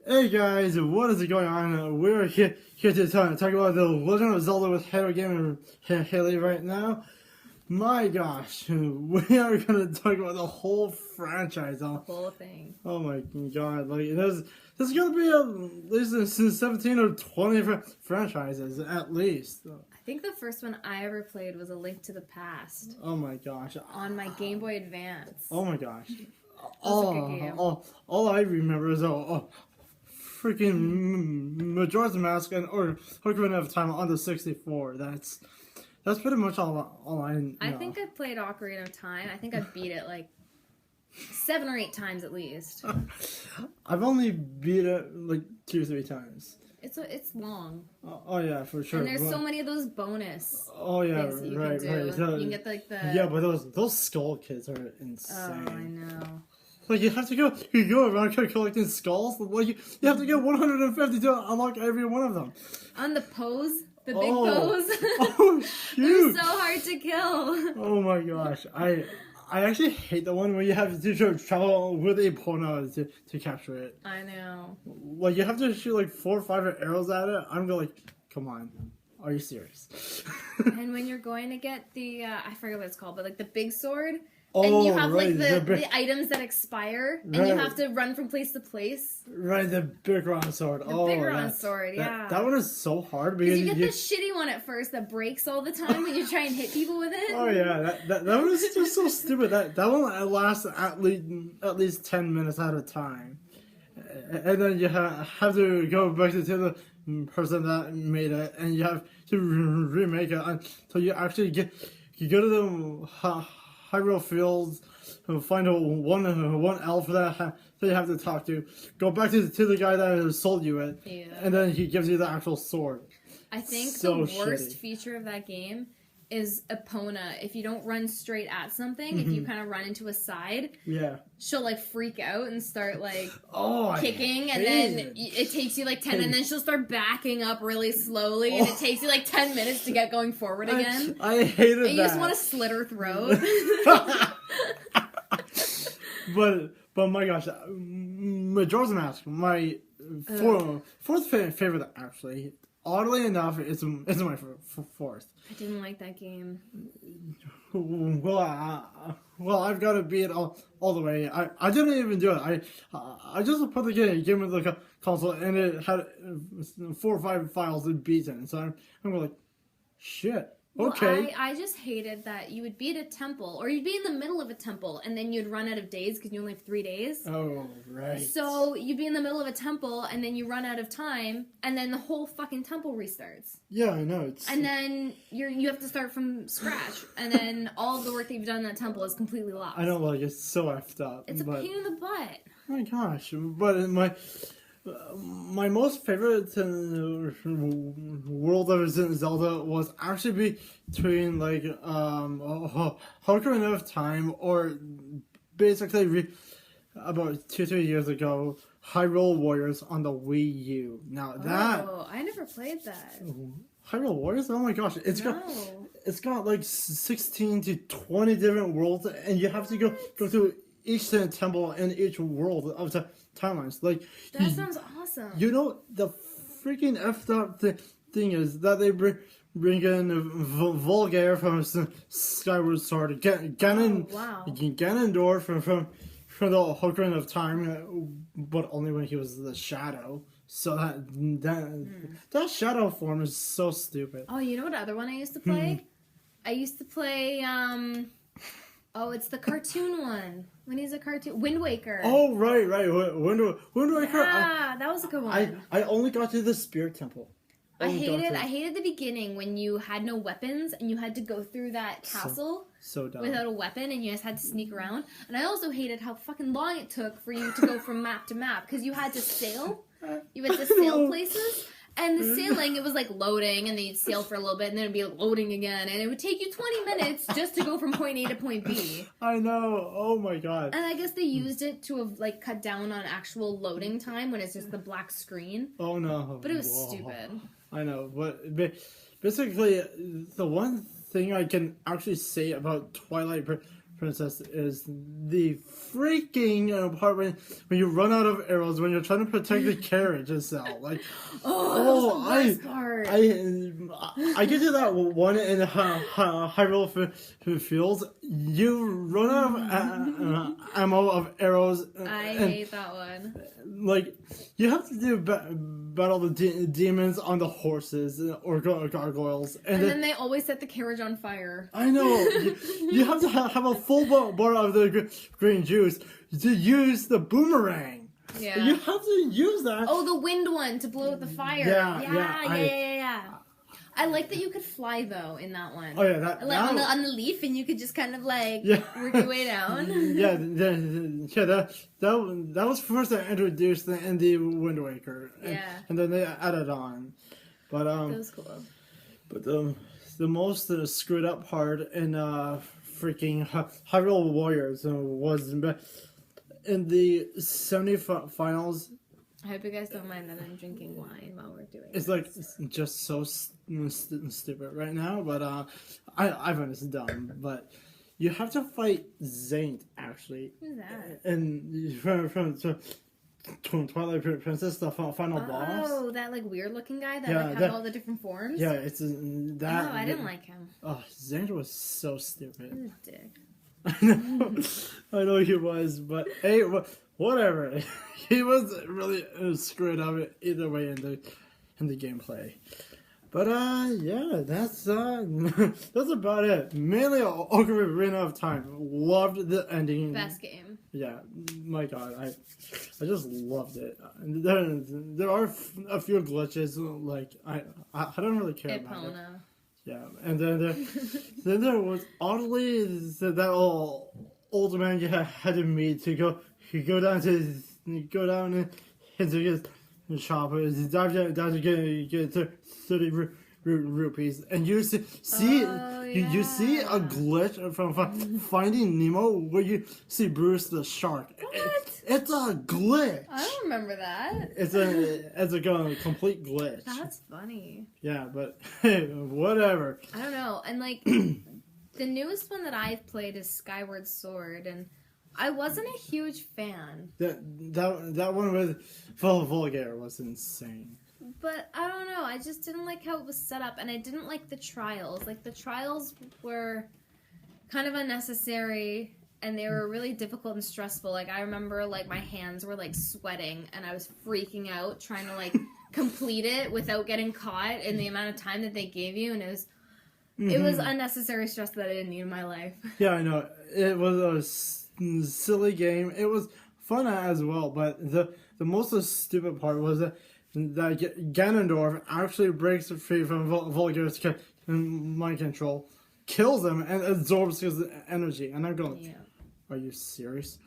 Hey guys, what is going on? We're here to talk about the Legend of Zelda with Haydogamg and Hailey right now. My gosh, we are going to talk about the whole franchise. Whole thing. Oh my god, like there's going to be at least 17 or 20 franchises at least. I think the first one I ever played was A Link to the Past Oh my gosh. on my Game Boy Advance. Oh my gosh. was a good game. All I remember is freaking Majora's Mask and or Ocarina of Time on the 64. That's pretty much all I know. I think I played Ocarina of Time. I think I beat it like 7 or 8 times at least. I've only beat it like 2 or 3 times. It's long. Oh yeah, for sure. And there's so many of those bonus Oh yeah, things that you right, can do. right. You can get like the Yeah, but those skull kids are insane. Oh, I know. Like you have to go around collecting skulls. Like you have to get 150 to unlock every one of them. On the pose, the big pose. Oh shoot! They're so hard to kill. Oh my gosh, I actually hate the one where you have to travel with a Epona to capture it. I know. Like you have to shoot like 4 or 5 arrows at it. I'm going like, come on, are you serious? And when you're going to get the I forget what it's called, but like the big sword. Oh, and you have right, like the items that expire, and you have to run from place to place. Right, the big round sword. The big round sword, yeah. That one is so hard because you get the shitty one at first that breaks all the time when you try and hit people with it. Oh yeah, that one is just so stupid. That one lasts at least 10 minutes at a time, and then you have to go back to the person that made it, and you have to remake it until you actually you go to the Hyrule Fields, find one elf that you have to talk to. Go back to the guy that sold you it, and then he gives you the actual sword. I think so the worst shitty feature of that game is Epona. If you don't run straight at something, if you kind of run into a side, she'll like freak out and start like kicking, and then it takes you like 10, and then she'll start backing up really slowly, and it takes you like 10 minutes to get going forward again. I hated that. And you just want to slit her throat. but my gosh, Majora's Mask, my fourth favorite actually. Oddly enough, it's my fourth. I didn't like that game. Well, I've got to beat it all the way. I didn't even do it. I just put the game in the console, and it had 4 or 5 files to beat it. So I'm like, shit. Okay. Well, I just hated that you would be at a temple, or you'd be in the middle of a temple, and then you'd run out of days because you only have 3 days. Oh, right. So you'd be in the middle of a temple, and then you run out of time, and then the whole fucking temple restarts. Yeah, I know. And then you have to start from scratch, and then all of the work that you've done in that temple is completely lost. I know, like, it's so effed up. It's a pain in the butt. Oh my gosh, but my most favorite world of Zelda was actually between like Ocarina of Time or basically about 2-3 years ago Hyrule Warriors on the Wii U. Now that I never played that. Hyrule Warriors, oh my gosh, it's got like 16 to 20 different worlds, and you have to go through each temple in each world of the timelines. Like that sounds awesome. You know, the freaking effed up thing is that they bring in Volgaire from Skyward Sword, Ganondorf from the Ocarina of Time, but only when he was the Shadow. So that Shadow form is so stupid. Oh, you know what other one I used to play? I used to play oh, it's the cartoon one. When he's a cartoon, Wind Waker. Oh, right. Wind Waker. Yeah, that was a good one. I only got to the Spirit Temple. I hated the beginning when you had no weapons and you had to go through that castle so dumb. Without a weapon, and you just had to sneak around. And I also hated how fucking long it took for you to go from map to map because you had to sail. You had to sail places. And the sailing, it was like loading, and then you'd sail for a little bit, and then it'd be loading again, and it would take you 20 minutes just to go from point A to point B. I know. Oh my god. And I guess they used it to have like cut down on actual loading time when it's just the black screen. Oh no. But it was stupid. I know, but basically, the one thing I can actually say about Twilight Princess is the freaking part when you run out of arrows when you're trying to protect the carriage itself. Like, that was the worst part. I get to that one in Hyrule Fields. You run out of ammo of arrows. I hate that one. Like, you have to do battle the demons on the horses or gargoyles, and then they always set the carriage on fire. I know. You have to have a full bar of the green juice to use the boomerang. Yeah. You have to use that. Oh, the wind one to blow out the fire. Yeah. I like that you could fly though in that one. Oh yeah, that on the leaf, and you could just kind of like work your way down. That was first introduced in the Wind Waker. And then they added on. But that was cool. But the most screwed up part in freaking Hyrule Warriors was in the semi-finals. I hope you guys don't mind that I'm drinking wine while we're doing It's this. like just so stupid right now, but I find this dumb. But you have to fight Zaint actually. Who's that? And from Twilight Princess, the final boss. Oh, that like weird looking guy that had all the different forms. Yeah, it's that. Oh, I didn't like him. Oh, Zaint was so stupid. He's a dick. I know he was, but hey, whatever. He was really screwed up either way in the gameplay. But yeah, that's about it. Mainly Ocarina of Time. Loved the ending. Best game. Yeah, my God, I just loved it. There are a few glitches like I don't really care about it. Yeah, and then there was oddly that old man you had to meet to go down into his shop, dive down to get 30 rupees, and you see you see a glitch from Finding Nemo where you see Bruce the shark. What? It's a glitch. I don't remember that. It's a complete glitch. That's funny. Yeah, but whatever. I don't know. And like the newest one that I've played is Skyward Sword, and I wasn't a huge fan. That one with Vulgar was insane. But I don't know. I just didn't like how it was set up, and I didn't like the trials. Like the trials were kind of unnecessary, and they were really difficult and stressful. Like I remember, like my hands were like sweating, and I was freaking out trying to like complete it without getting caught in the amount of time that they gave you, and it was unnecessary stress that I didn't need in my life. Yeah, I know. It was a silly game. It was fun as well, but the most stupid part was that Ganondorf actually breaks free from Vulgar's mind control, kills him, and absorbs his energy. And I'm going, are you serious?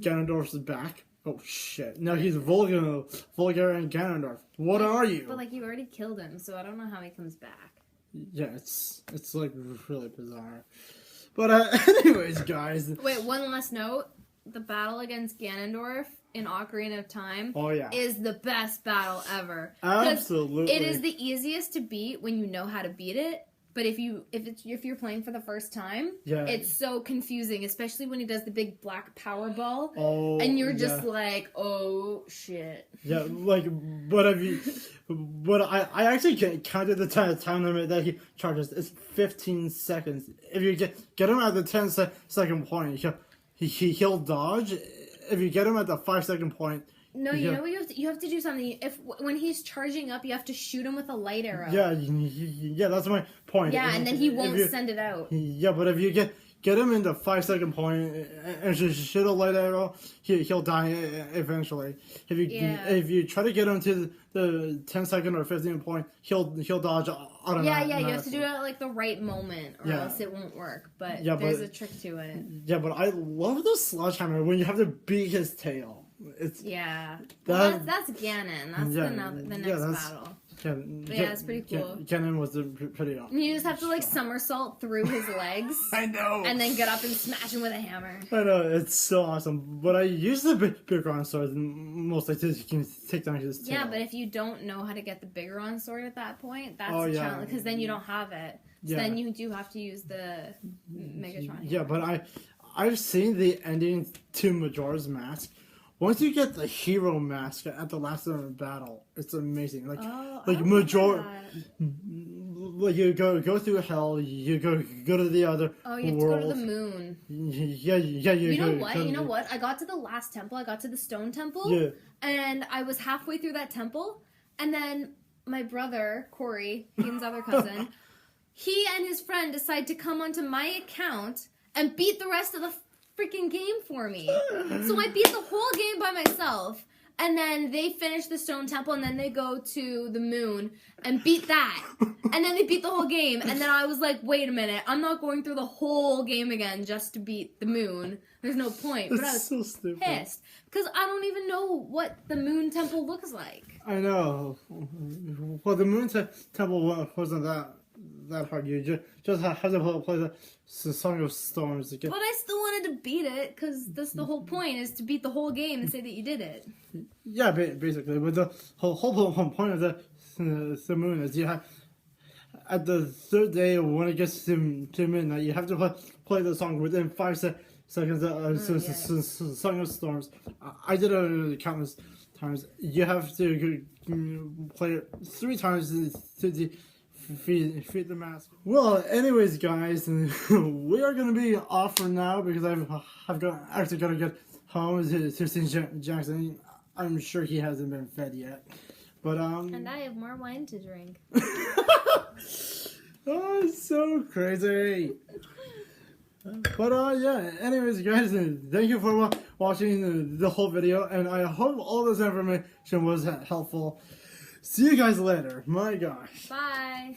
Ganondorf's back? Oh shit. Now he's Vulgar and Ganondorf. What are you? But like you already killed him, so I don't know how he comes back. Yeah, it's like really bizarre. But anyways, guys. Wait, one last note. The battle against Ganondorf in Ocarina of Time is the best battle ever. Absolutely. It is the easiest to beat when you know how to beat it. But if you're playing for the first time, it's so confusing, especially when he does the big black power ball. Oh, and you're just like, oh shit. Yeah, like, but I actually counted the time limit that he charges. It's 15 seconds. If you get him at the 10-second point, he'll dodge. If you get him at the 5-second point. No, you know what you have to do something. When he's charging up, you have to shoot him with a light arrow. Yeah, that's my point. Yeah, and then he won't send it out. Yeah, but if you get him in the 5-second point and shoot a light arrow, he'll die eventually. If you try to get him to the 10-second or 15 point, he'll dodge automatically. Yeah, you have to do it at like the right moment, or else it won't work. But there's a trick to it. Yeah, but I love the sledgehammer when you have to beat his tail. That's Ganon. That's the next battle. It's pretty cool. Ganon was pretty awesome. You just have to like somersault through his legs. I know. And then get up and smash him with a hammer. I know, it's so awesome. But I use the bigger sword mostly to take down his tail. Yeah, but if you don't know how to get the bigger sword at that point, that's a challenge because then you don't have it. So then you do have to use the Megatron. Yeah, but I've seen the ending to Majora's Mask. Once you get the hero mask at the last of the battle, it's amazing. Like Majora, like you go through hell, you go to the other. Oh, you have world. to go to the moon. Yeah. You know what? You know what? I got to the last temple. I got to the stone temple. Yeah. And I was halfway through that temple, and then my brother Corey, Hayden's other cousin, he and his friend decide to come onto my account and beat the rest of the freaking game for me. So I beat the whole game by myself, and then they finish the stone temple, and then they go to the moon and beat that, and then they beat the whole game, and then I was like, wait a minute, I'm not going through the whole game again just to beat the moon. There's no point. But I was so stupid. Pissed because I don't even know what the moon temple looks like. I know. Well, the moon temple wasn't that hard. You just have to play the Song of Storms. But I still wanted to beat it, because that's the whole point, is to beat the whole game and say that you did it. Yeah, basically. But the whole point of the moon is you have, at the third day, when it gets to midnight, you have to play the song within 5 seconds of Song of Storms. I did it countless times. You have to play it 3 times to defeat the mask. Well, anyways, guys, we are gonna be off for now because I've actually got to get home to St. Jackson. I'm sure he hasn't been fed yet, but And I have more wine to drink. Oh, it's so crazy. But yeah. Anyways, guys, thank you for watching the whole video, and I hope all this information was helpful. See you guys later. My gosh. Bye.